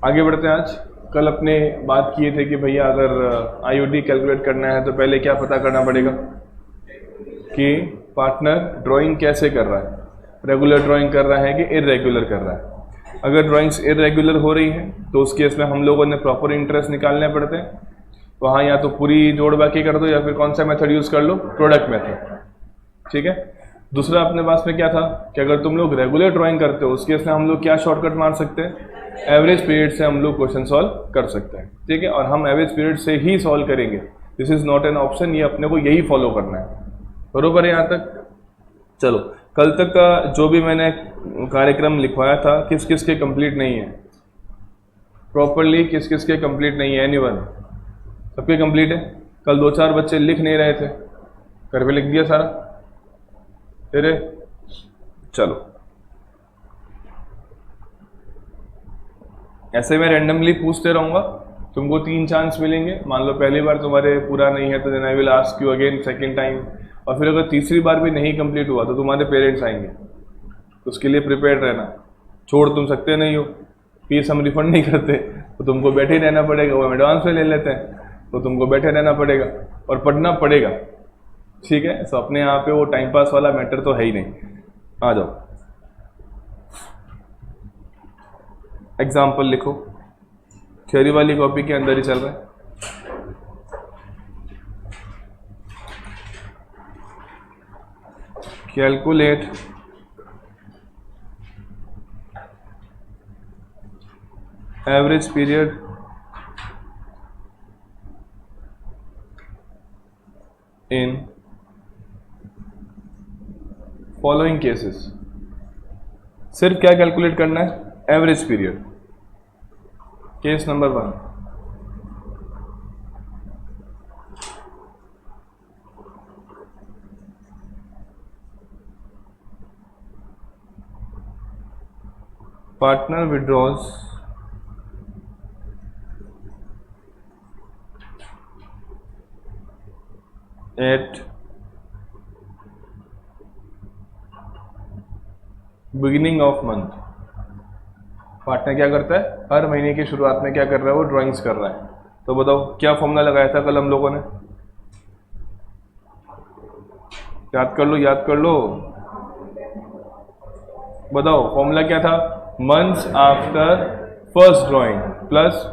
आगे बढ़ते हैं। आज कल अपने बात किए थे कि भैया अगर आईओडी कैलकुलेट करना है तो पहले क्या पता करना पड़ेगा कि पार्टनर ड्राइंग कैसे कर रहा है, रेगुलर ड्राइंग कर रहा है कि इरेगुलर कर रहा है। अगर ड्राइंग्स इरेगुलर हो रही है तो उस केस में हम लोगों ने प्रॉपर इंटरेस्ट निकालने पड़ते हैं। वहाँ या तो पूरी जोड़ बाकी कर दो या फिर कौन सा मेथड यूज़ कर लो, प्रोडक्ट मेथड। ठीक है। दूसरा अपने पास में क्या था कि अगर तुम लोग रेगुलर ड्राइंग करते हो उस केस में हम लोग क्या शॉर्टकट मार सकते हैं, एवरेज पीरियड से हम लोग क्वेश्चन सॉल्व कर सकते हैं। ठीक है, और हम एवरेज पीरियड से ही सॉल्व करेंगे। This is not an option, ये अपने को यही फॉलो करना है। बरोबर है यहाँ तक? चलो, कल तक का जो भी मैंने कार्यक्रम लिखवाया था किस किस के कंप्लीट नहीं है प्रॉपरली, किस किस के कंप्लीट नहीं है? एनीवन? सबके कंप्लीट है? कल 2-4 बच्चे लिख नहीं रहे थे, घर पे लिख दिया सारा तेरे। चलो, ऐसे मैं रैंडमली पूछते रहूंगा, तुमको 3 चांस मिलेंगे। मान लो पहली बार तुम्हारे पूरा नहीं है तो then I will ask you again second time, और फिर अगर तीसरी बार भी नहीं कंप्लीट हुआ तो तुम्हारे पेरेंट्स आएंगे, तो उसके लिए प्रिपेयर्ड रहना। छोड़ तुम सकते नहीं हो, फीस हम रिफंड नहीं करते तो तुमको बैठे ही रहना पड़ेगा। वो हम एडवांस में ले लेते हैं तो तुमको बैठे रहना पड़ेगा और पढ़ना पड़ेगा। ठीक है, सो अपने यहाँ पे वो टाइम पास वाला मैटर तो है ही नहीं। आ जाओ, एग्जाम्पल लिखो, थ्योरी वाली कॉपी के अंदर ही चल रहा है। Calculate average period in following cases. सिर्फ क्या कैलकुलेट करना है? Average period. Case number 1, partner withdraws at beginning of month. Partner क्या करता है? हर महीने की शुरुआत में क्या कर रहा है? वो ड्राइंग्स कर रहा है। तो बताओ क्या फॉर्मूला लगाया था कल हम लोगों ने? याद कर लो, याद कर लो, बताओ फॉर्मूला क्या था? Months after first drawing plus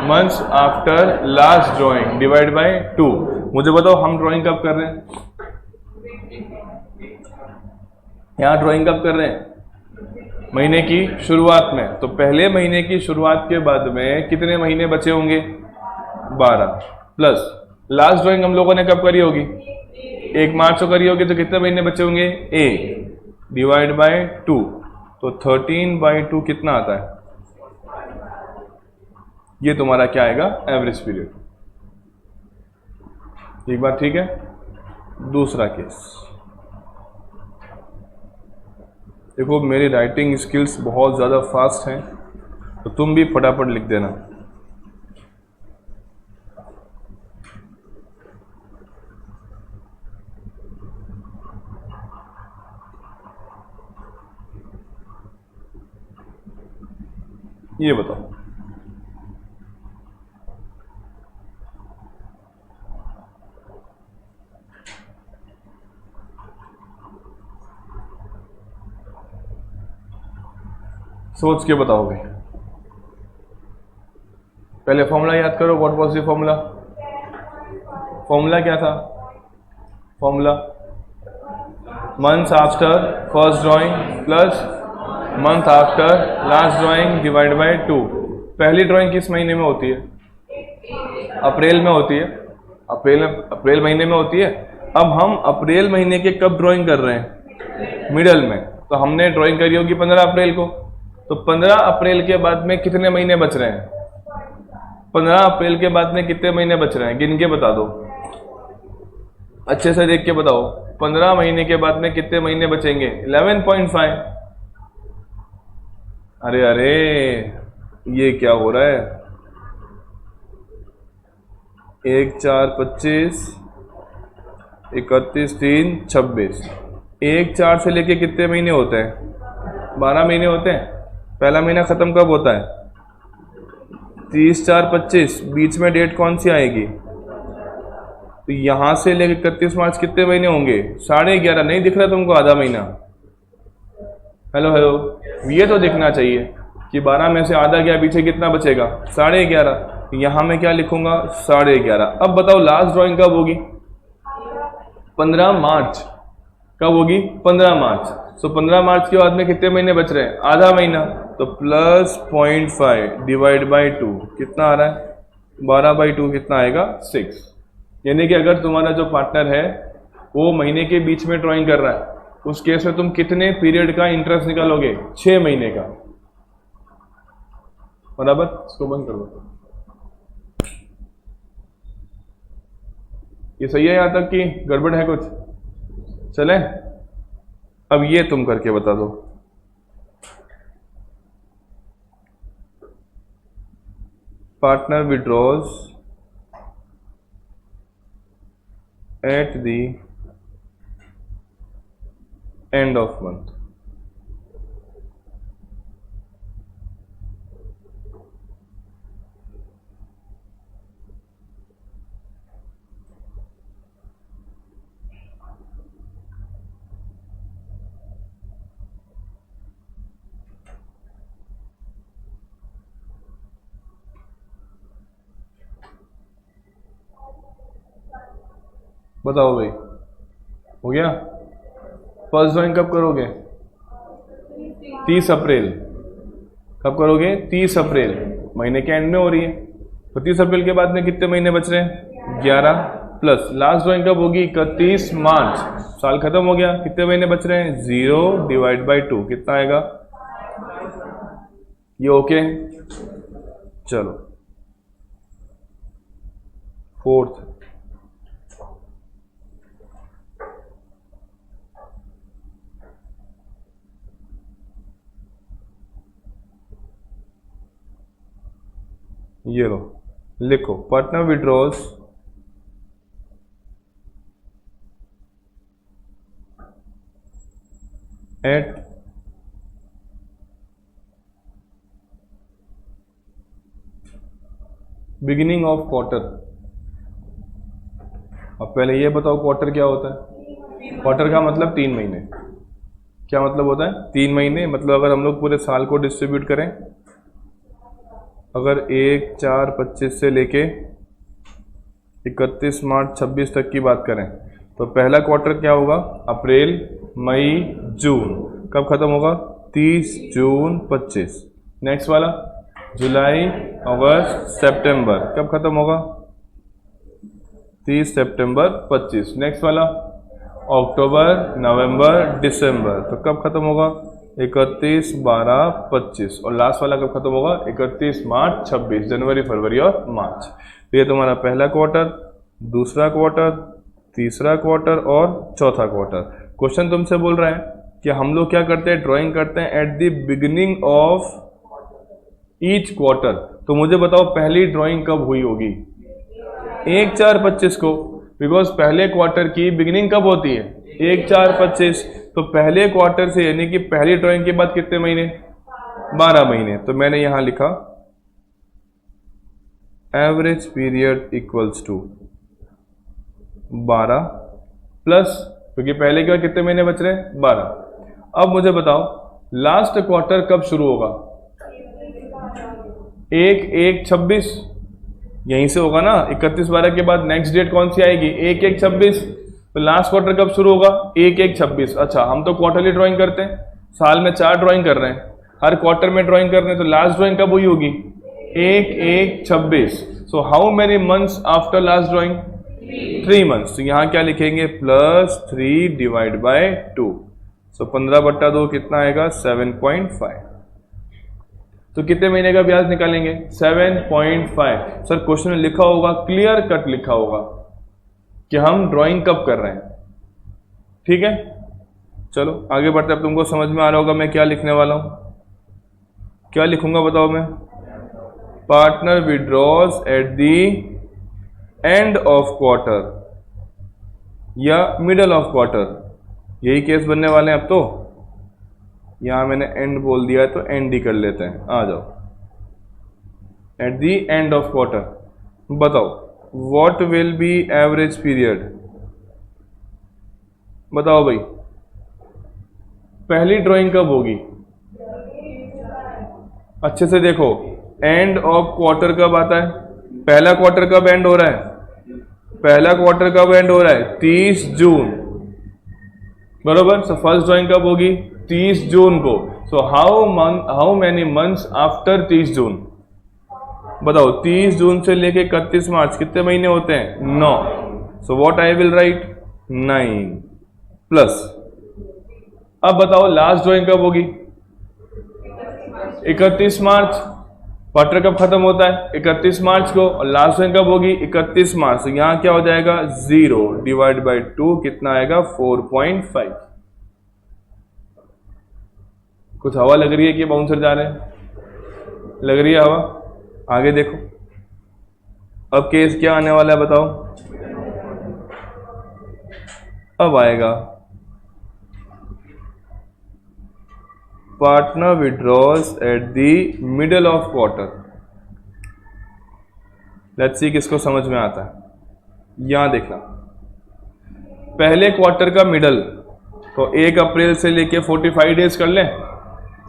months after last drawing divide by 2। मुझे बताओ हम ड्राइंग कब कर रहे हैं? यहाँ ड्राइंग कब कर रहे हैं? महीने की शुरुआत में। तो पहले महीने की शुरुआत के बाद में कितने महीने बचे होंगे? 12 प्लस लास्ट ड्राइंग हम लोगों ने कब करी होगी? 1 मार्च को करी होगी, तो कितने महीने बचे होंगे? A डिवाइड बाय 2, तो 13/2 कितना आता है? ये तुम्हारा क्या आएगा? Average period. एक बात ठीक है। दूसरा केस देखो, मेरी राइटिंग स्किल्स बहुत ज़्यादा फास्ट हैं तो तुम भी फटाफट लिख देना। ये बताओ, सोच के बताओगे? पहले फॉर्मूला याद करो। What was the formula? Formula क्या था? Formula months after first drawing plus month after last drawing divide by 2। पहली ड्राइंग किस महीने में होती है? अप्रैल में होती है। अप्रैल महीने में होती है। अब हम अप्रैल महीने के कब ड्राइंग कर रहे हैं? मिडल में। तो हमने ड्राइंग करी होगी 15 अप्रैल को, तो 15 अप्रैल के बाद में कितने महीने बच रहे हैं? 15 अप्रैल के बाद में कितने महीने बच रहे हैं? गिन के बता दो, अच्छे से देख के बताओ। 15 महीने के बाद में कितने महीने बचेंगे? 11.5। अरे अरे, ये क्या हो रहा है? 1 4 25 31 3 26। 1 4 से लेके कितने महीने होते हैं? 12 महीने होते हैं। पहला महीना खत्म कब होता है? 30 4 25, बीच में डेट कौन सी आएगी? तो यहां से लेकर 31 मार्च कितने महीने होंगे? 11.5। नहीं दिख रहा तुमको आधा महीना? हेलो हेलो, ये तो दिखना चाहिए कि 12 में से आधा गया, पीछे कितना बचेगा? 11.5। यहां मैं क्या लिखूंगा? 11.5। अब बताओ लास्ट ड्राइंग कब होगी? 15 मार्च। कब होगी? 15 मार्च। सो 15 मार्च के बाद में कितने महीने बच रहे हैं? आधा महीना। तो प्लस 0.5 डिवाइड बाई 2 कितना आ रहा है? 12/2 कितना आएगा? 6। यानी कि अगर तुम्हारा जो पार्टनर है वो महीने के बीच में ड्राइंग कर रहा है, उस केस में तुम कितने पीरियड का इंटरेस्ट निकालोगे? 6 महीने का। बराबर? इसको बंद कर दो। ये सही है यहां तक कि गड़बड़ है कुछ? चले, अब ये तुम करके बता दो। Partner withdraws eight the end of month. बताओ भाई, हो गया? फर्स्ट ड्राइंग कब करोगे? 30 अप्रैल। कब करोगे? 30 अप्रैल। महीने के एंड में हो रही है, तो 30 अप्रैल के बाद में कितने महीने बच रहे हैं? 11। प्लस लास्ट ड्राइंग कब होगी? 31 मार्च। साल खत्म हो गया, कितने महीने बच रहे हैं? 0 डिवाइड बाई 2 कितना आएगा? ये ओके? चलो फोर्थ। ये लो, लिखो partner withdraws at beginning of quarter. अब पहले ये बताओ क्वार्टर क्या होता है? क्वार्टर का मतलब 3 महीने। क्या मतलब होता है? 3 महीने। मतलब अगर हम लोग पूरे साल को डिस्ट्रीब्यूट करें, अगर 1 4 25 से लेके 31 मार्च 26 तक की बात करें, तो पहला क्वार्टर क्या होगा? अप्रैल मई जून। कब खत्म होगा? 30 जून 25। नेक्स्ट वाला जुलाई अगस्त सितंबर। कब खत्म होगा? 30 सितंबर 25। नेक्स्ट वाला अक्टूबर नवंबर दिसंबर। तो कब खत्म होगा? 31 12 25। और लास्ट वाला कब खत्म होगा? 31 मार्च 26। जनवरी फरवरी और मार्च। तो ये तुम्हारा पहला क्वार्टर, दूसरा क्वार्टर, तीसरा क्वार्टर और चौथा क्वार्टर। क्वेश्चन तुमसे बोल रहा है कि हम लोग क्या करते हैं? ड्राइंग करते हैं at the beginning of each quarter. तो मुझे बताओ पहली ड्राइंग कब हुई होगी? 1 4 25 को, बिकॉज पहले क्वार्टर की बिगिनिंग कब होती है? 1 4 25। तो पहले क्वार्टर से यानी कि पहली ड्राइंग के बाद कितने महीने? 12 महीने। तो मैंने यहां लिखा average period equals to 12 plus, क्योंकि पहले के बाद कितने महीने बच रहे हैं? 12। अब मुझे बताओ लास्ट क्वार्टर कब शुरू होगा? 1 1 26 यहीं से होगा ना। 31 12 के बाद नेक्स्ट डेट कौन सी आएगी? 1 1 26। तो लास्ट क्वार्टर कब शुरू होगा? 1 1 26। अच्छा, हम तो क्वार्टरली ड्राइंग करते हैं, साल में 4 ड्राइंग कर रहे हैं, हर क्वार्टर में ड्राइंग कर रहे हैं, तो लास्ट ड्राइंग कब हुई होगी? 1 1 26। So how many months after last drawing? 3 months. तो यहां क्या लिखेंगे? Plus 3 divide by 2। सो 15/2 कितना आएगा? 7.5। तो कितने महीने का ब्याज निकालेंगे? 7.5। सर क्वेश्चन में लिखा होगा, क्लियर कट लिखा होगा कि हम ड्राइंग कब कर रहे हैं। ठीक है, चलो आगे बढ़ते। अब तुमको समझ में आ रहा होगा मैं क्या लिखने वाला हूं। क्या लिखूंगा बताओ मैं? Partner withdraws at the and of quarter या मिडल ऑफ क्वार्टर, यही केस बनने वाले हैं। अब तो यहां मैंने एंड बोल दिया है तो एंड ही कर लेते हैं। आ जाओ, at the end of quarter, बताओ what will be average period, बताओ भाई पहली ड्राइंग कब होगी, अच्छे से देखो, एंड ऑफ क्वार्टर कब आता है, पहला क्वार्टर कब एंड हो रहा है, पहला क्वार्टर कब एंड हो रहा है 30 जून, बरोबर। सो फर्स्ट ड्राइंग कब होगी 30 जून को। So how many months after 30 जून, बताओ 30 जून से लेके 31 मार्च कितने महीने होते हैं 9। So what I will write 9 plus, अब बताओ लास्ट ड्राइंग कब होगी 31 मार्च, क्वार्टर कब खत्म होता है 31 मार्च को, और लास्ट ड्राइंग कब होगी 31 मार्च। तो यहां क्या हो जाएगा 0 डिवाइड बाई 2 कितना आएगा 4.5। कुछ हवा लग रही है कि बाउंसर जा रहे हैं, लग रही है हवा, आगे देखो अब केस क्या आने वाला है बताओ, अब आएगा partner withdraws at the middle of quarter. Let's see किसको समझ में आता है, यहां देखना पहले क्वार्टर का मिडल, तो 1 अप्रैल से लेके 45 डेज कर लें,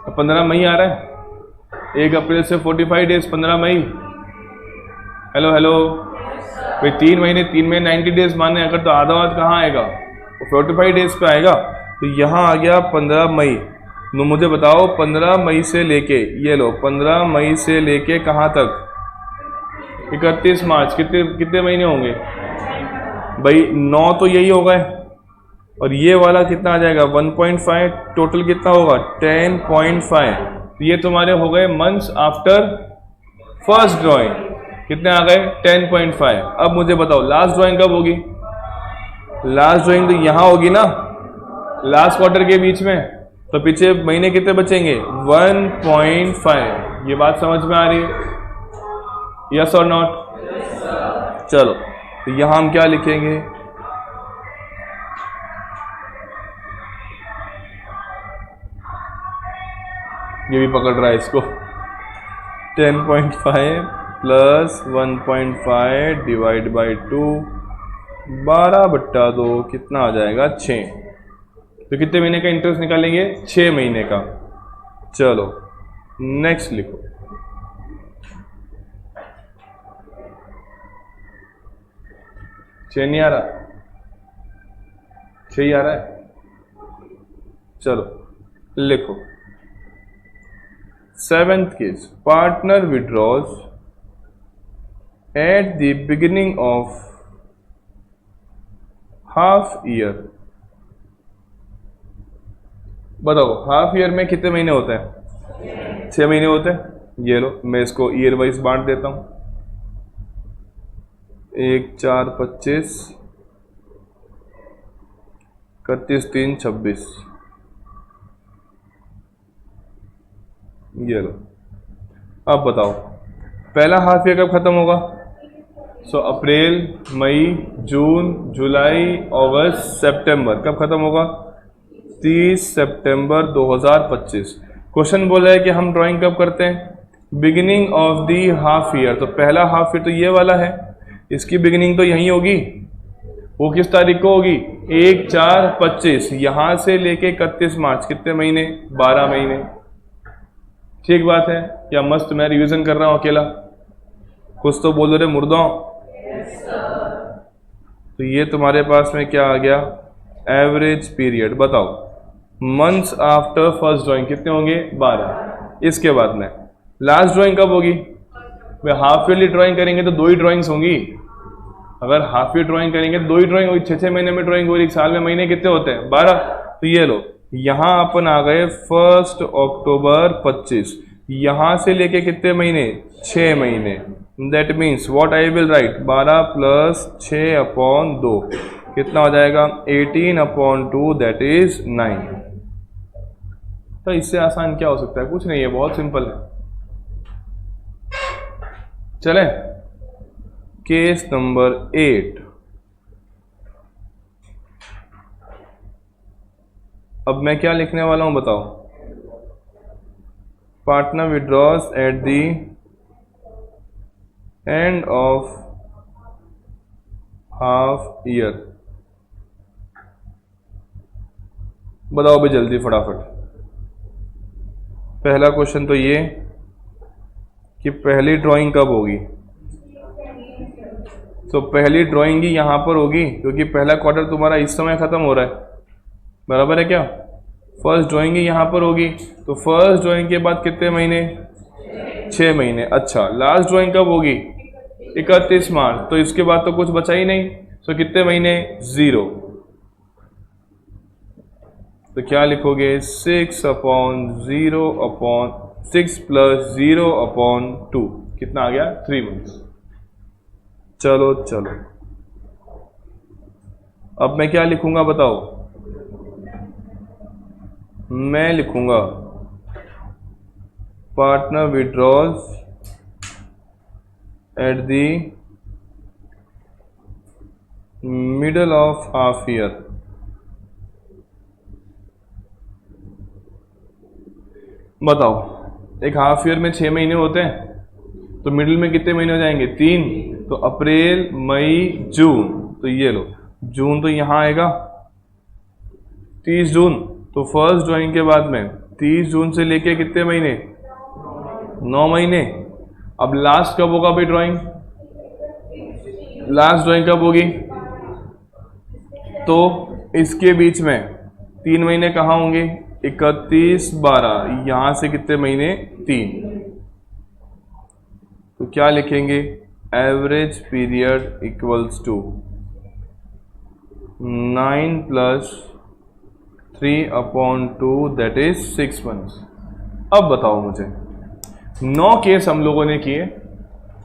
15 मई आ रहा है, 1 अप्रैल से 45 डेज 15 मई, हेलो हेलो भाई 3 महीने 90 डेज माने, अगर तो आधा आध कहाँ आएगा वो 45 डेज पे आएगा। तो यहाँ आ गया 15 मई। तो मुझे बताओ 15 मई से लेके, ये लो 15 मई से लेके कहाँ तक 31 मार्च, कितने महीने होंगे भाई 9 तो यही होगा, और ये वाला कितना आ जाएगा 1.5, टोटल कितना होगा 10.5। तो ये तुम्हारे हो गए मंथ्स आफ्टर फर्स्ट ड्राइंग, कितने आ गए 10.5। अब मुझे बताओ लास्ट ड्राइंग कब होगी, लास्ट ड्राइंग तो यहां होगी ना लास्ट क्वार्टर के बीच में, तो पीछे महीने कितने बचेंगे 1.5। ये बात समझ में आ रही है, यस और नॉट? चलो तो यहां हम क्या लिखेंगे, ये भी पकड़ रहा है इसको, 10.5 प्लस 1.5 डिवाइड बाई 2, 12/2 कितना आ जाएगा 6। तो कितने महीने का इंटरेस्ट निकालेंगे 6 महीने का। चलो नेक्स्ट लिखो, छह नहीं आ रहा, 6 ही आ रहा है। चलो लिखो 7th case, partner withdraws at the beginning of half year. बताओ हाफ ईयर में कितने महीने होते हैं 6 महीने होते हैं। ये लो मैं इसको ईयर वाइज बांट देता हूं, 1 4 25, 31 3 26। ये लो अब बताओ पहला हाफ ईयर कब खत्म होगा, सो अप्रैल मई जून जुलाई अगस्त सितंबर, कब खत्म होगा 30 सितंबर 2025। क्वेश्चन बोला है कि हम ड्राइंग कब करते हैं beginning of the half year, तो पहला हाफ ईयर तो ये वाला है, इसकी बिगिनिंग तो यही होगी, वो किस तारीख को होगी 1 4 25, यहां से लेके 31 मार्च कितने महीने 12 महीने। ठीक बात है क्या मस्त मैं रिवीजन कर रहा हूं अकेला, कुछ तो बोल रहे मुर्दाओं। तो ये तुम्हारे पास में क्या आ गया एवरेज पीरियड। बताओ मंथ्स आफ्टर फर्स्ट ड्राइंग कितने होंगे 12। इसके बाद में लास्ट ड्राइंग कब होगी, वे हाफ ईयरली ड्राइंग करेंगे तो 2 ही ड्राइंग्स होंगी, अगर हाफ ईयर ड्राइंग करेंगे 2 ही ड्राइंग होगी, 6 महीने में ड्राइंग होगी, 1 साल में महीने कितने होते हैं 12। तो ये लो यहां अपन आ गए 1 अक्टूबर 25, यहां से लेके कितने महीने 6 महीने। That means what I will write 12 plus 6/2 कितना हो जाएगा 18/2, दैट इज 9। तो इससे आसान क्या हो सकता है, कुछ नहीं है, बहुत सिंपल है। चले केस नंबर 8। अब मैं क्या लिखने वाला हूं बताओ, partner withdraws at the end of half year. बताओ भाई जल्दी फटाफट। पहला क्वेश्चन तो ये कि पहली ड्राइंग कब होगी। तो पहली ड्राइंग ही यहां पर होगी क्योंकि पहला क्वार्टर तुम्हारा इस समय खत्म हो रहा है, बराबर है क्या। फर्स्ट ड्राइंग ही यहां पर होगी, तो फर्स्ट ड्राइंग के बाद कितने महीने, 6 महीने। अच्छा, लास्ट ड्राइंग कब होगी, 31 मार्च, तो इसके बाद तो कुछ बचा ही नहीं, तो कितने महीने, 0। तो क्या लिखोगे, 6 प्लस 0/2, कितना आ गया, 3 मंथ्स। चलो चलो, अब मैं क्या लिखूंगा बताओ। मैं लिखूंगा partner withdrawals at the middle of half year. बताओ, एक हाफ ईयर में 6 महीने होते हैं, तो मिडिल में कितने महीने हो जाएंगे, 3। तो अप्रैल मई जून, तो ये लो, जून तो यहां आएगा 30 जून। तो फर्स्ट ड्राइंग के बाद में 30 जून से लेके कितने महीने, 9 महीने। अब लास्ट कब होगा भाई ड्राइंग, लास्ट ड्राइंग कब होगी, तो इसके बीच में 3 महीने कहाँ होंगे, 31/12, यहां से कितने महीने, 3। तो क्या लिखेंगे, average period equals to 9 + 3/2, that is 6 months. अब बताओ मुझे, 9 केस हम लोगों ने किए।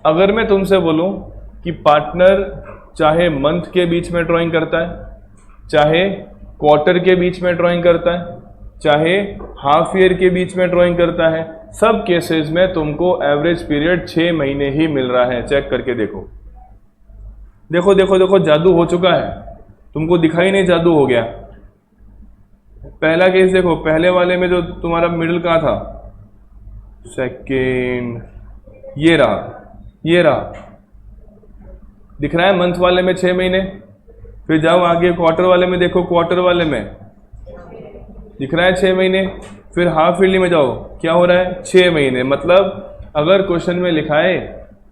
अगर मैं तुमसे बोलूं कि पार्टनर चाहे मंथ के बीच में ड्राइंग करता है, चाहे क्वार्टर के बीच में ड्राइंग करता है, चाहे हाफ ईयर के बीच में ड्राइंग करता है, सब केसेस में तुमको एवरेज पीरियड 6 महीने ही मिल रहा है। चेक करके देखो, देखो देखो देखो, जादू हो चुका है, तुमको दिखाई नहीं जादू हो गया। पहला केस देखो, पहले वाले में जो तुम्हारा मिडिल कहाँ था, सेकेंड, ये रहा, दिख रहा है मंथ वाले में 6 महीने। फिर जाओ आगे क्वार्टर वाले में देखो, क्वार्टर वाले में दिख रहा है 6 महीने। फिर हाफ ईयरली में जाओ, क्या हो रहा है, 6 महीने। मतलब अगर क्वेश्चन में लिखा है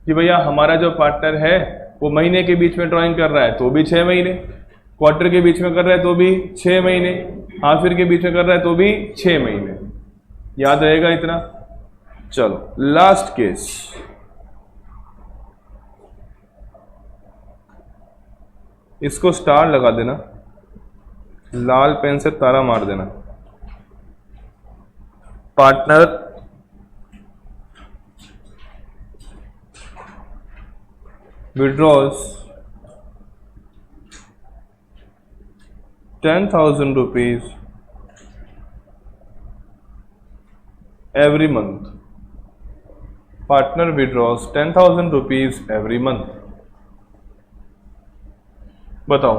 कि भैया हमारा जो पार्टनर है वो महीने के बीच में ड्राइंग कर रहा है तो भी 6 महीने, क्वार्टर के बीच में कर रहा है तो भी 6 महीने, हाफ ईयर के बीच में कर रहा है तो भी 6 महीने। याद रहेगा इतना। चलो लास्ट केस, इसको स्टार लगा देना, लाल पेन से तारा मार देना। Partner withdraws 10,000 rupees every month. Partner withdraws 10,000 rupees every month. बताओ,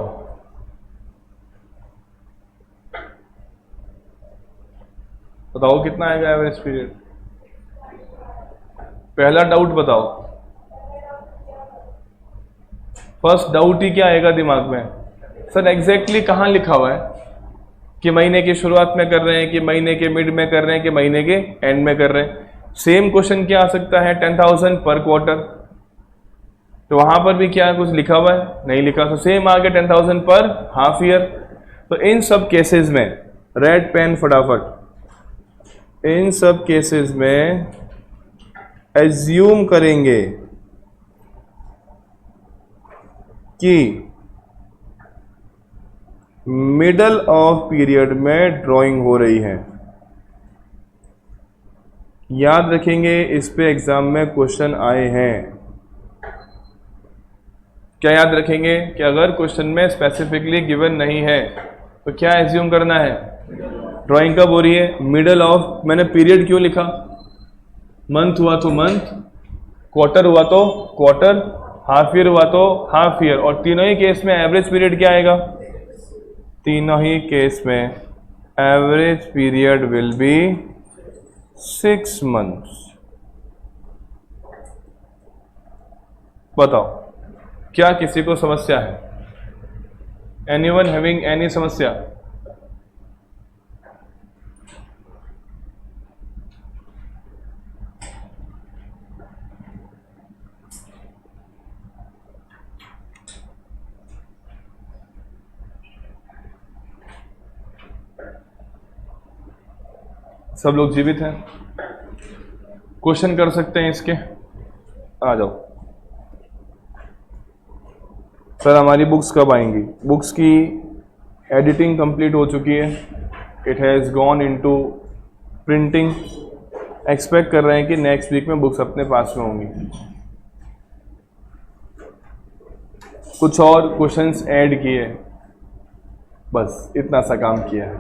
बताओ कितना आएगा एवरेज पीरियड। पहला डाउट बताओ, फर्स्ट डाउट ही क्या आएगा दिमाग में, सर एग्जैक्टली कहां लिखा हुआ है कि महीने की शुरुआत में कर रहे हैं, कि महीने के मिड में कर रहे हैं, कि महीने के एंड में कर रहे हैं। सेम क्वेश्चन क्या आ सकता है, 10,000 पर क्वार्टर, तो वहां पर भी क्या कुछ लिखा हुआ है, नहीं लिखा। तो सेम आ गया 10,000 पर हाफ ईयर। तो इन सब केसेस में, रेड पेन फटाफट, इन सब केसेस में एज्यूम करेंगे कि मिडल ऑफ पीरियड में ड्राइंग हो रही है। याद रखेंगे, इस पे एग्जाम में क्वेश्चन आए हैं। क्या याद रखेंगे कि अगर क्वेश्चन में स्पेसिफिकली गिवन नहीं है तो क्या एज्यूम करना है, ड्राइंग कब हो रही है, मिडल ऑफ। मैंने पीरियड क्यों लिखा, मंथ हुआ तो मंथ, क्वार्टर हुआ तो क्वार्टर, हाफ ईयर हुआ तो हाफ ईयर। और तीनों ही केस में एवरेज पीरियड क्या आएगा, तीनों ही केस में average period will be 6 months. बताओ, क्या किसी को समस्या है? एनीवन हैविंग एनी समस्या? सब लोग जीवित हैं? क्वेश्चन कर सकते हैं इसके? आ जाओ। सर हमारी बुक्स कब आएंगी? बुक्स की एडिटिंग कंप्लीट हो चुकी है, it has gone into printing. Expect कर रहे हैं कि नेक्स्ट वीक में बुक्स अपने पास में होंगी। कुछ और क्वेश्चंस ऐड किए, बस इतना सा काम किया है।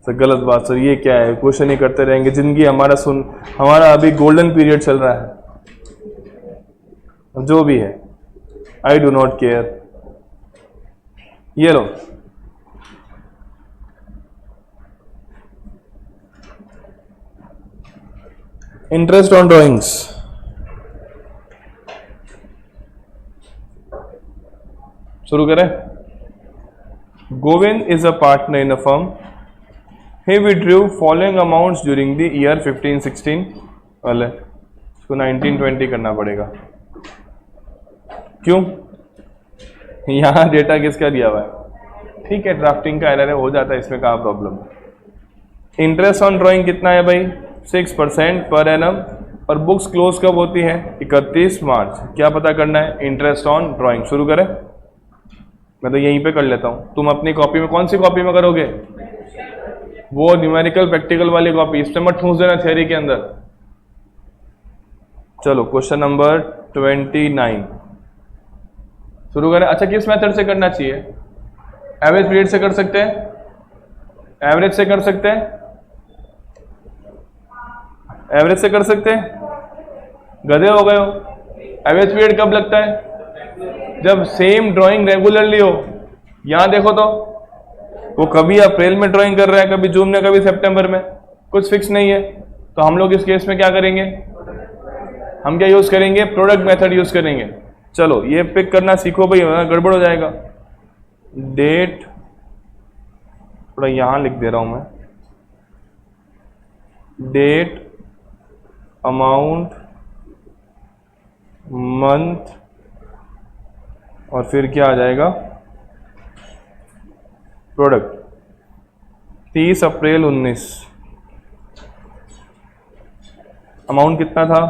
सर गलत बात सर, ये क्या है? क्वेश्चन ही करते रहेंगे जिंदगी हमारा अभी गोल्डन पीरियड चल रहा है। जो भी है, आई डू नॉट केयर। ये लो, इंटरेस्ट ऑन ड्राइंग्स। शुरू करें। Govind is a partner in a firm. He withdrew following amounts during the year 15-16 वाले, इसको 19-20 करना पड़ेगा। क्यों? यहाँ डेटा किसका दिया हुआ है? ठीक है, ड्राफ्टिंग का एरर है, हो जाता है, इसमें कहाँ प्रॉब्लम है। इंटरेस्ट ऑन ड्राइंग कितना है भाई? 6% पर एनम। और बुक्स क्लोज कब होती है? 31 मार्च। क्या पता करना है? Interest on drawing. शुरू करें। मैं तो यहीं पे कर लेता हूँ, तुम अपनी कॉपी में, कौन सी कॉपी में करोगे? वो न्यूमेरिकल प्रैक्टिकल वाली कॉपी, इसमें मत ठूंस देना थियरी के अंदर। चलो क्वेश्चन नंबर 29 शुरू करें। अच्छा, किस मेथड से करना चाहिए? एवरेज पीरियड से कर सकते हैं? एवरेज से कर सकते हैं? एवरेज से कर सकते हैं? गधे हो गए हो? एवरेज पीरियड कब लगता है? जब सेम ड्राइंग रेगुलरली हो। यहां देखो तो, वो कभी अप्रैल में ड्राइंग कर रहा है, कभी जून में, कभी सितंबर में, कुछ फिक्स नहीं है। तो हम लोग इस केस में क्या करेंगे? हम क्या यूज करेंगे? प्रोडक्ट मेथड यूज करेंगे। चलो ये पिक करना सीखो भाई, वरना गड़बड़ हो जाएगा। डेट थोड़ा यहां लिख दे रहा हूं मैं, डेट, अमाउंट, मंथ, और फिर क्या आ जाएगा? प्रोडक्ट। 30 अप्रैल 19। अमाउंट कितना था?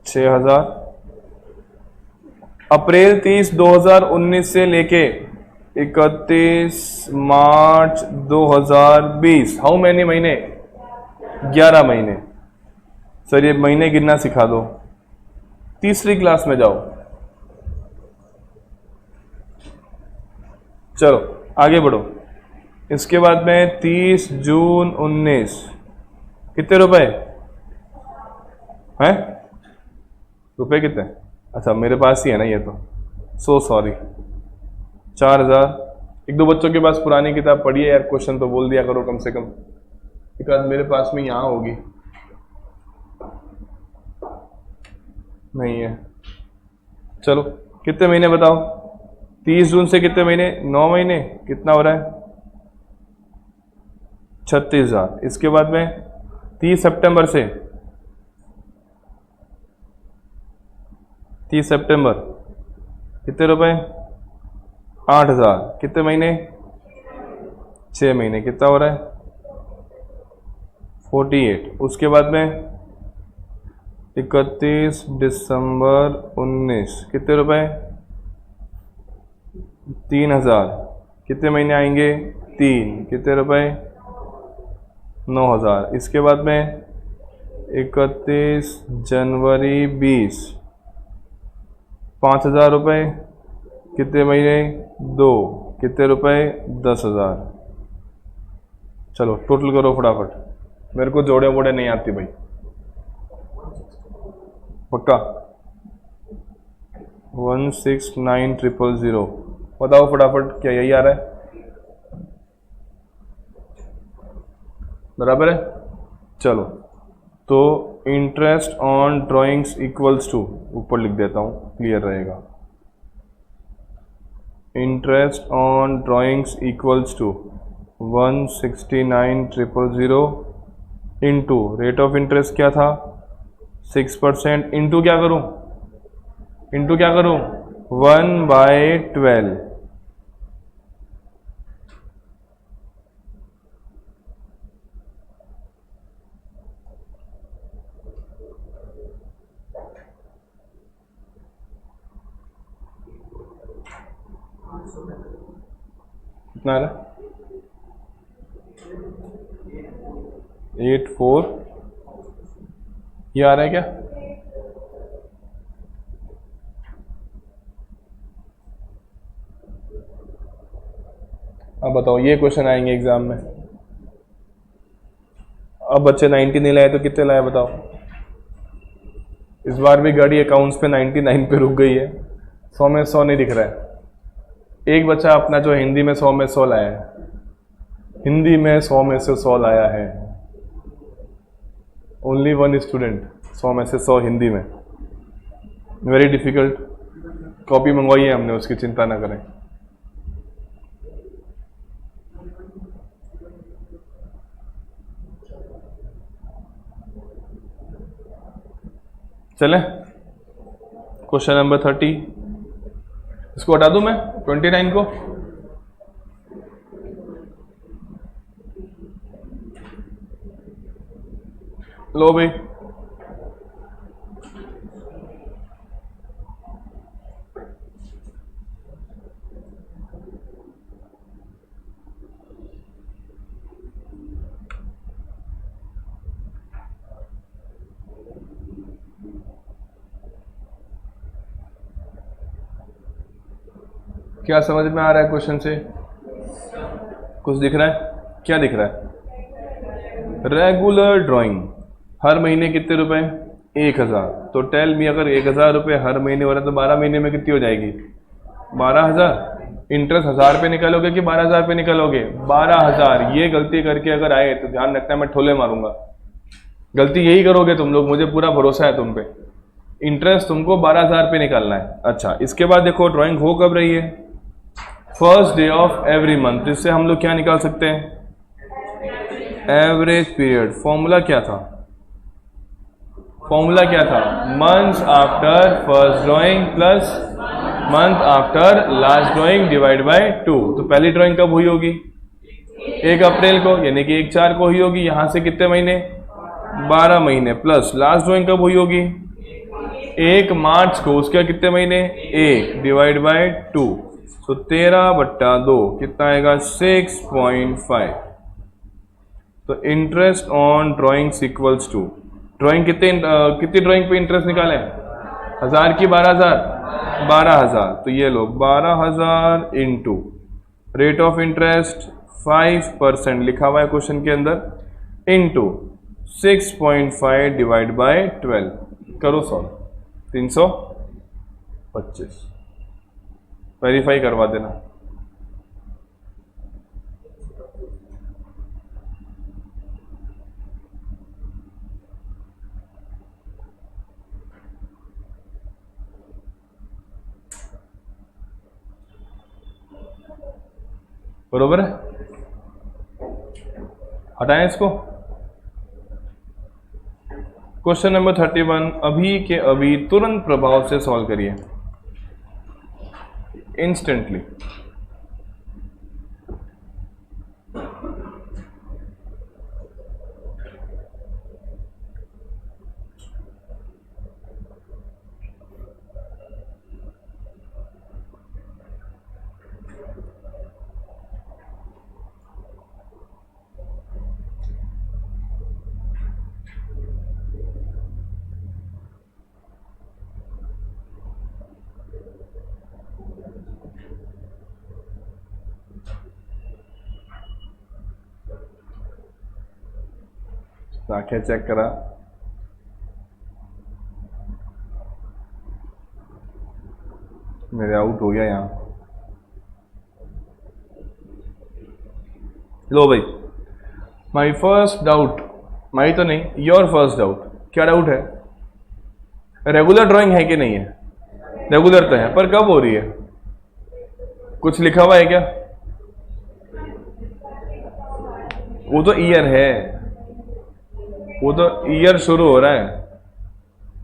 6000। अप्रैल 30 2019 से लेके 31 मार्च 2020, हाउ मैनी महीने? 11 महीने। सर ये महीने गिनना सिखा दो, तीसरी क्लास में जाओ। चलो आगे बढ़ो। इसके बाद में 30 जून 19, कितने रुपए हैं? रुपए कितने? अच्छा मेरे पास ही है ना ये तो, सो सॉरी, 4000। एक दो बच्चों के पास पुरानी किताब पढ़ी है यार, क्वेश्चन तो बोल दिया करो कम से कम। एक आध मेरे पास में यहाँ होगी, नहीं है। चलो कितने महीने बताओ? 30 जून से कितने महीने? 9 महीने। कितना हो रहा है? 36,000। इसके बाद में 30 सितंबर से, 30 सितंबर कितने रुपए? 8,000। कितने महीने? 6 महीने। कितना हो रहा है? 48। उसके बाद में 31 दिसंबर 19, कितने रुपए? 3,000। कितने महीने आएंगे? 3। कितने रुपए? 9,000। इसके बाद में 31 जनवरी 20, 5,000 रुपये। कितने महीने? 2। कितने रुपए? 10,000। चलो टोटल करो फटाफट, मेरे को जोड़े वोड़े नहीं आती भाई, पक्का। 169,000। बताओ फटाफट, क्या यही आ रहा है? बराबर है। चलो तो interest on drawings equals to, ऊपर लिख देता हूँ क्लियर रहेगा, interest on drawings equals to 169,000 into rate of interest क्या था 6%, इंटू क्या करूँ, 1/12। कितना आ रहा है 84, ये आ रहा है क्या? अब बताओ, ये क्वेश्चन आएंगे एग्जाम में। अब बच्चे 90 नहीं लाए तो कितने लाए बताओ? इस बार भी गाड़ी अकाउंट्स पे 99 पे रुक गई है, 100 में 100 नहीं दिख रहा है। एक बच्चा अपना जो हिंदी में 100 में 100 लाया है, हिंदी में 100 में से 100 लाया है, ओनली वन स्टूडेंट 100 में से 100 हिंदी में। वेरी डिफिकल्ट, कॉपी मंगवाई है हमने, उसकी चिंता ना करें। चले क्वेश्चन नंबर 30, इसको हटा दूं मैं 29 को, लो भाई। क्या समझ में आ रहा है क्वेश्चन से? कुछ दिख रहा है? क्या दिख रहा है? रेगुलर ड्राइंग हर महीने कितने रुपए? 1000। तो टेल मी, अगर 1000 रुपये हर महीने हो रहा है तो 12 महीने में कितनी हो जाएगी? 12,000। इंटरेस्ट 1000 पे निकालोगे कि 12,000 पे निकालोगे? 12,000। ये गलती करके अगर आए तो ध्यान रखना, मैं ठोले मारूंगा। गलती यही करोगे तुम लोग, मुझे पूरा भरोसा है तुम पे। इंटरेस्ट तुमको 12,000 पे निकालना है। अच्छा, इसके बाद देखो ड्राइंग हो कब रही है? First day of every month. इससे हम लोग क्या निकाल सकते हैं? Average period. फॉर्मूला क्या था? Months after first drawing plus month after last drawing divide by 2। तो पहली ड्राइंग कब हुई होगी? 1 अप्रैल को, यानी कि 1/4 को हुई होगी। यहां से कितने महीने? 12 महीने। प्लस लास्ट ड्राइंग कब हुई होगी? 1 मार्च को, उसके कितने महीने? 1 डिवाइड बाय 2। तो 13/2 कितना आएगा? 6.5। तो interest on drawings equals to, drawing कितनी ड्राइंग पे इंटरेस्ट निकाले? 1000 की 12,000? 12,000। तो ये लो 12,000 इंटू रेट ऑफ इंटरेस्ट 5% लिखा हुआ है क्वेश्चन के अंदर, इंटू 6.5 डिवाइड बाय 12। करो सॉल्व। 325। वेरीफाई करवा देना। बरोबर है? हटाएं इसको। क्वेश्चन नंबर 31 अभी के अभी तुरंत प्रभाव से सॉल्व करिए, इंस्टेंटली। आंखें चेक करा, मेरे आउट हो गया यहां। लो भाई, माई फर्स्ट डाउट, माई तो नहीं, योर फर्स्ट डाउट, क्या डाउट है? रेगुलर ड्राइंग है कि नहीं है? रेगुलर तो है, पर कब हो रही है? कुछ लिखा हुआ है क्या? वो तो ईयर है, वो तो ईयर शुरू हो रहा है।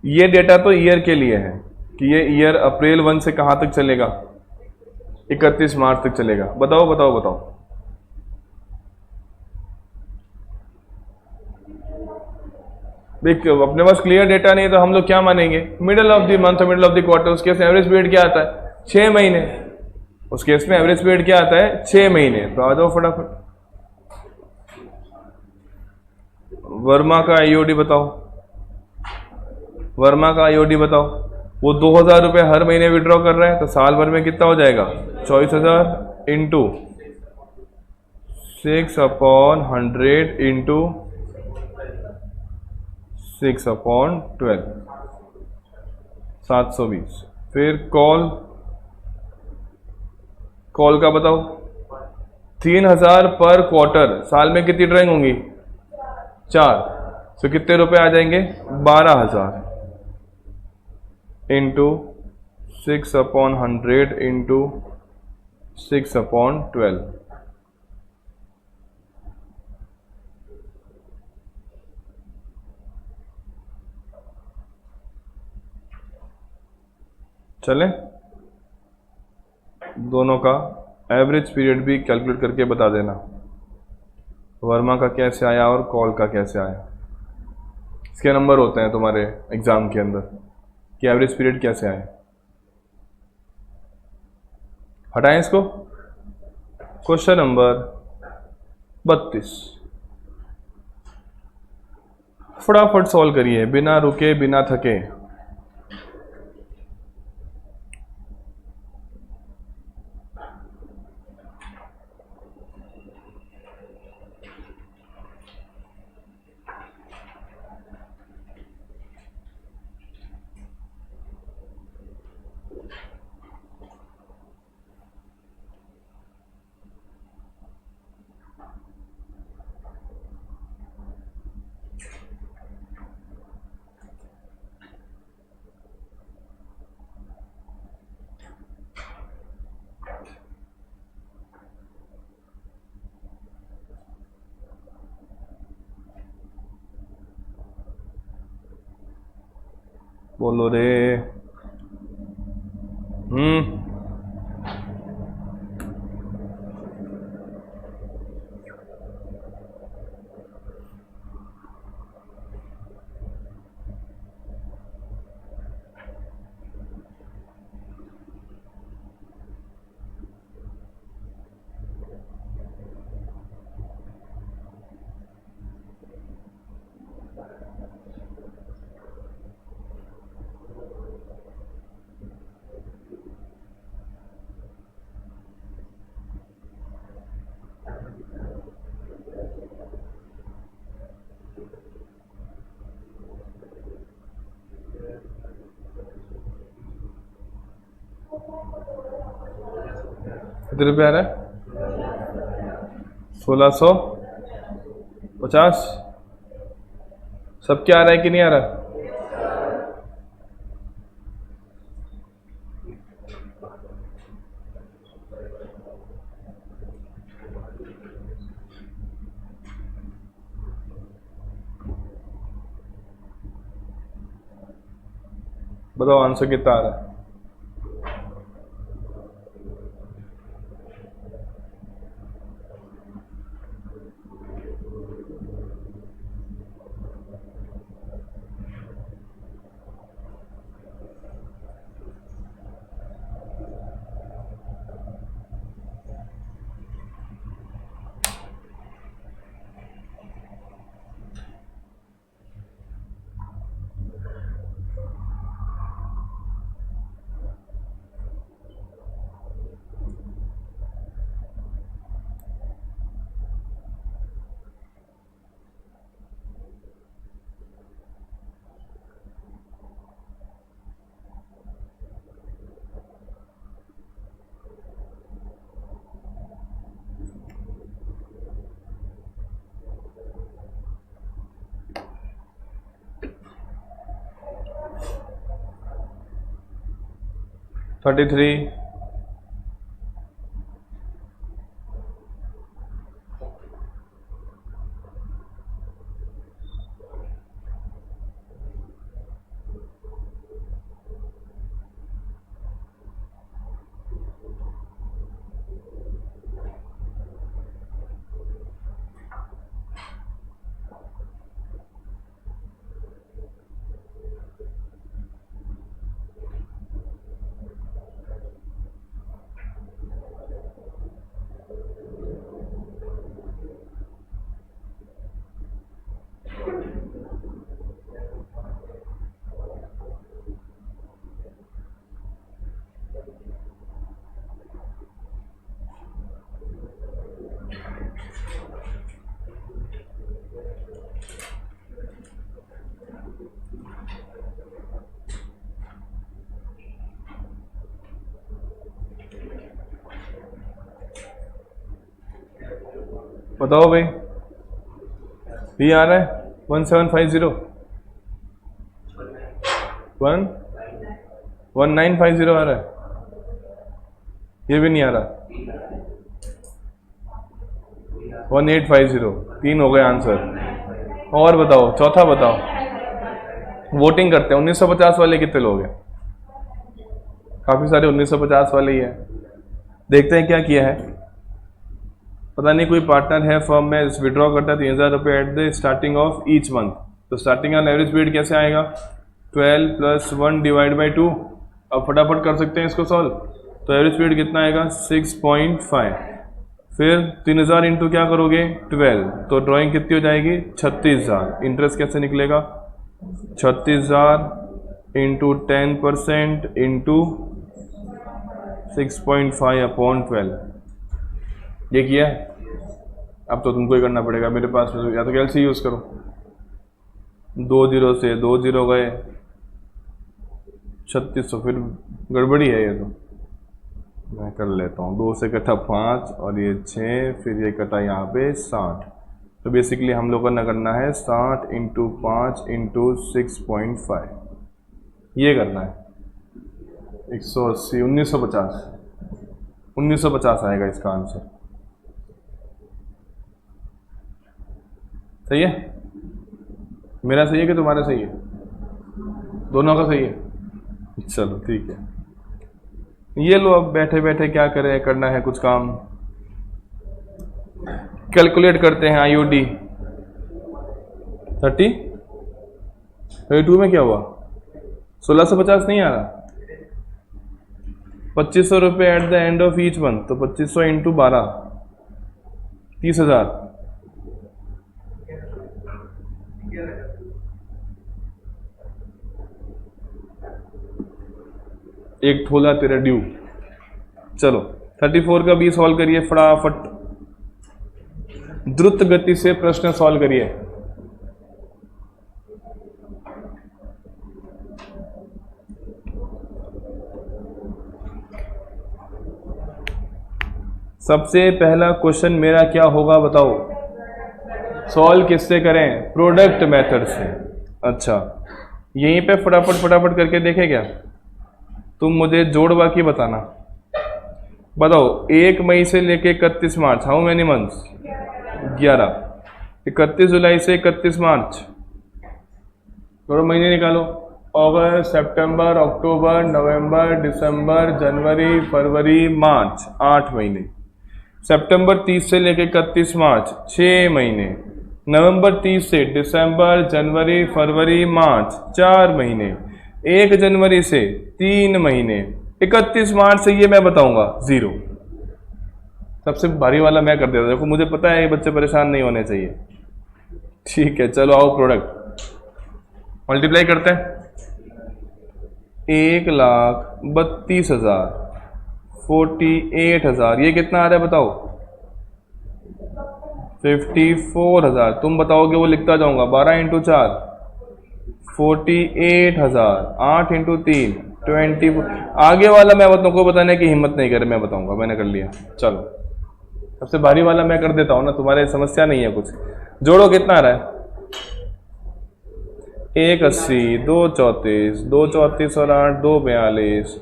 ये डेटा तो ईयर के लिए है कि ये ईयर अप्रैल 1 से कहां तक चलेगा? 31 मार्च तक चलेगा। बताओ बताओ बताओ। देखिए अपने पास क्लियर डेटा नहीं है तो हम लोग क्या मानेंगे? Middle of the month, middle of the quarter. उसके केस में एवरेज पीरियड क्या आता है? 6 महीने। उस केस में एवरेज पीरियड क्या आता है? 6 महीने। तो आ जाओ फटाफट। वर्मा का आईओडी बताओ, वर्मा का आईओडी बताओ। वो 2000 रुपये हर महीने विड्रॉ कर रहा है, तो साल भर में कितना हो जाएगा? 24,000 इंटू 6/100 इंटू 6/12, 720। फिर कॉल, कॉल का बताओ। 3000 पर क्वार्टर, साल में कितनी ड्राइंग होंगी? 4। तो कितने रुपए आ जाएंगे? 12,000 इंटू 6/100 इंटू 6/12। चले, दोनों का एवरेज पीरियड भी कैलकुलेट करके बता देना। वर्मा का कैसे आया और कॉल का कैसे आया। इसके नंबर होते हैं तुम्हारे एग्जाम के अंदर कि एवरेज पीरियड कैसे आए। हटाएं इसको। क्वेश्चन नंबर 32 फटाफट सॉल्व करिए, बिना रुके बिना थके। बोलो रे। कितने रुपये आ रहा है? 1650। सब क्या आ रहा है कि नहीं आ रहा? बताओ आंसर कितना आ रहा है? 33, बताओ भाई, ये आ रहा है 1750, 1950 आ रहा है, ये भी नहीं आ रहा, 1850, 3 हो गए आंसर। और बताओ चौथा बताओ, वोटिंग करते हैं। 1950 वाले कितने लोग हैं? काफी सारे 1950 वाले ही हैं। देखते हैं क्या किया है। पता नहीं कोई पार्टनर है फर्म में, विड्रॉ करता है 3000 रुपये at the starting of each month. तो स्टार्टिंग ऑन एवरेज पीरियड कैसे आएगा? 12 + 1 / 2। अब फटाफट कर सकते हैं इसको सॉल्व। तो एवरेज पीरियड कितना आएगा? 6.5। फिर 3000 इंटू क्या करोगे? 12। तो ड्राइंग कितनी हो जाएगी? 36000। इंटरेस्ट कैसे निकलेगा? 36000 इंटू 10% इंटू 6.5/12। ये किया है? अब तो तुमको ही करना पड़ेगा, मेरे पास या तो कैलसी यूज करो। 2 0 से 2 0 गए, 3600। फिर गड़बड़ी है ये तो, मैं कर लेता हूँ। 2 से कटा 5 और ये 6, फिर ये कटा यहाँ पे 60। तो बेसिकली हम लोगों ने करना है 60 इंटू 5 इंटू 6.5, ये करना है। 180, 1950 आएगा इसका आंसर। सही है? मेरा सही है कि तुम्हारा सही है? दोनों का सही है? चलो ठीक है। ये लो, अब बैठे बैठे क्या करें, करना है कुछ काम। कैलकुलेट करते हैं IUD 32 में क्या हुआ? 1650 नहीं आ रहा। 2500 रुपये eight the end of each month. तो 2500 इंटू 12, 30,000। एक ठोला तेरा ड्यू। चलो 34 का भी सॉल्व करिए फटाफट, द्रुत गति से प्रश्न सॉल्व करिए। सबसे पहला क्वेश्चन मेरा क्या होगा बताओ? सॉल्व किससे करें? प्रोडक्ट मेथड से। अच्छा, यहीं पे फटाफट करके देखें क्या? तुम मुझे जोड़ बाकी बताना। बताओ 1 मई से लेके 31 मार्च, हाउ मेनी मंथ्स? 11। 31 जुलाई से 31 मार्च, थोड़ा महीने निकालो। अगस्त, सितंबर, अक्टूबर, नवंबर, दिसंबर, जनवरी, फरवरी, मार्च, 8 महीने। सितंबर 30 से लेके 31 मार्च, 6 महीने। नवंबर 30 से दिसंबर, जनवरी, फरवरी, मार्च, 4 महीने। 1 जनवरी से 3 महीने। 31 मार्च से ये मैं बताऊंगा 0। सबसे भारी वाला मैं कर देता हूं। देखो मुझे पता है ये बच्चे परेशान नहीं होने चाहिए। ठीक है, चलो आओ प्रोडक्ट मल्टीप्लाई करते हैं। 1,32,000, 48,000, ये कितना आ रहा है बताओ? 54,000। तुम बताओगे वो लिखता जाऊंगा। 12 × 4 48,000, 8 × 3 24। आगे वाला मैं तुमको बताने की हिम्मत नहीं करे, मैं बताऊंगा, मैंने कर लिया। चलो सबसे भारी वाला मैं कर देता हूं ना, तुम्हारे समस्या नहीं है कुछ। जोड़ो कितना आ रहा है? 1 80, 2 34, 2 34 और 8 2 42,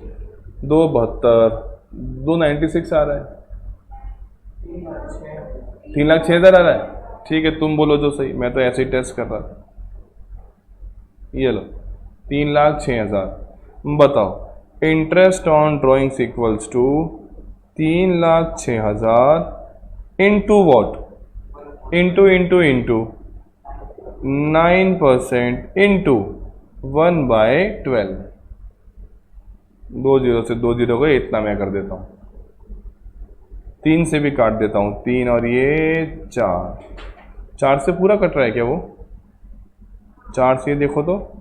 272, 296 आ रहा है, 3,06,000 आ रहा है। ठीक है, तुम बोलो जो सही, मैं तो ऐसे ही टेस्ट कर रहा था। ये लो 3,06,000। बताओ interest on drawings equals to 3,06,000 into what, into 9% into 1/12। 2 0 से 2 0 गए, इतना मैं कर देता हूँ। 3 से भी काट देता हूँ, 3 और ये 4 से पूरा कट रहा है क्या वो? 4 से देखो तो,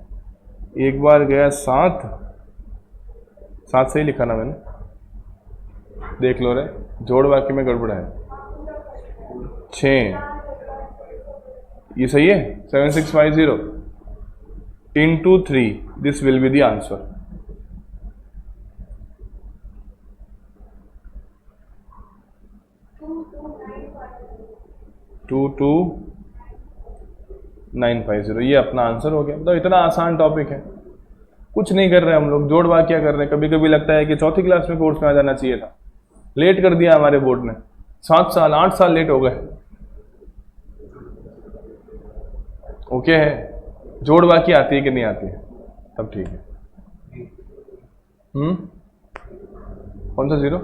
एक बार गया 7 से ही लिखा ना मैंने, देख लो रे, जोड़ वाक्य में गड़बड़ है। 6 ये सही है, 7650 into 3, this will be the answer. Two 950, ये अपना आंसर हो गया। तो इतना आसान टॉपिक है, कुछ नहीं कर रहे हम लोग, जोड़ वाक्य कर रहे हैं। कभी कभी लगता है कि चौथी क्लास में कोर्स में आ जाना चाहिए था, लेट कर दिया हमारे बोर्ड ने, 7 साल 8 साल लेट हो गए। ओके है, जोड़ वाक्य आती है कि नहीं आती है, तब ठीक है। कौन सा 0?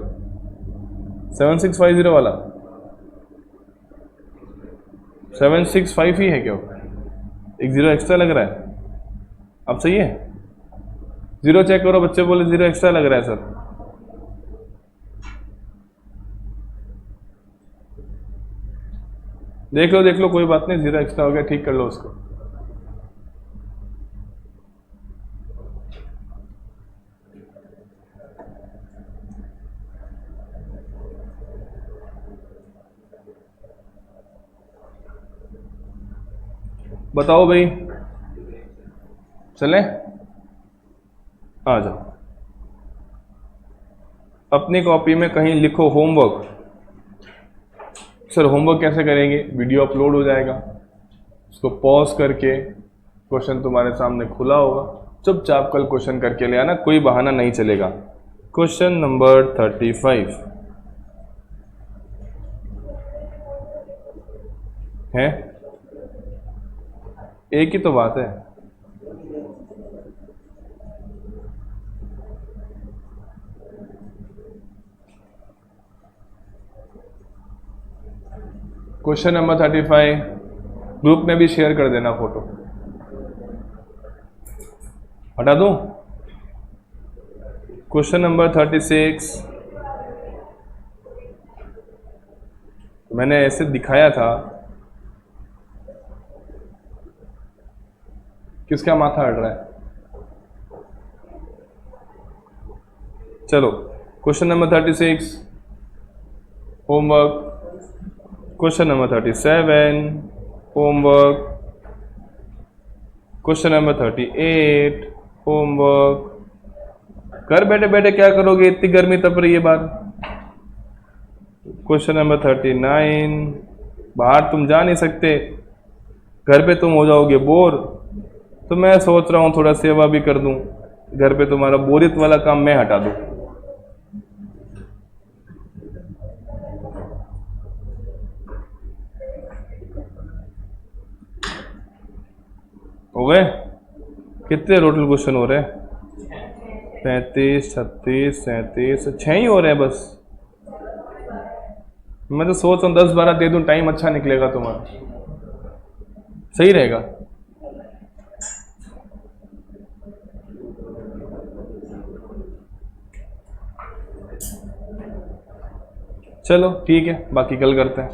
7650 वाला 765 ही है क्या? एक 0 एक्स्ट्रा लग रहा है, अब सही है? 0 चेक करो, बच्चे बोले 0 एक्स्ट्रा लग रहा है सर। देख लो कोई बात नहीं, 0 एक्स्ट्रा हो गया, ठीक कर लो उसको। बताओ भाई, चलें? आ जाओ, अपनी कॉपी में कहीं लिखो होमवर्क। सर होमवर्क कैसे करेंगे? वीडियो अपलोड हो जाएगा, उसको पॉज करके, क्वेश्चन तुम्हारे सामने खुला होगा, चुपचाप कल क्वेश्चन करके ले आना, कोई बहाना नहीं चलेगा। क्वेश्चन नंबर 35 है, एक ही तो बात है। क्वेश्चन नंबर 35 ग्रुप में भी शेयर कर देना फोटो। हटा दूं? क्वेश्चन नंबर 36 मैंने ऐसे दिखाया था, किसका माथा हट रहा है? चलो question number 36 homework, question number 37 homework, question number 38 homework. घर बैठे बैठे क्या करोगे, इतनी गर्मी तप रही है बाहर। क्वेश्चन नंबर 39, बाहर तुम जा नहीं सकते, घर पे तुम हो जाओगे बोर, तो मैं सोच रहा हूँ थोड़ा सेवा भी कर दूं, घर पे तुम्हारा बोरियत वाला काम मैं हटा दूं। हो गए? कितने टोटल क्वेश्चन हो रहे हैं? 35, 36, 37, 6 ही हो रहे हैं बस। मैं तो सोच रहा हूँ 10-12 दे दूं, टाइम अच्छा निकलेगा तुम्हारा, सही रहेगा। चलो ठीक है, बाकी कल करते हैं।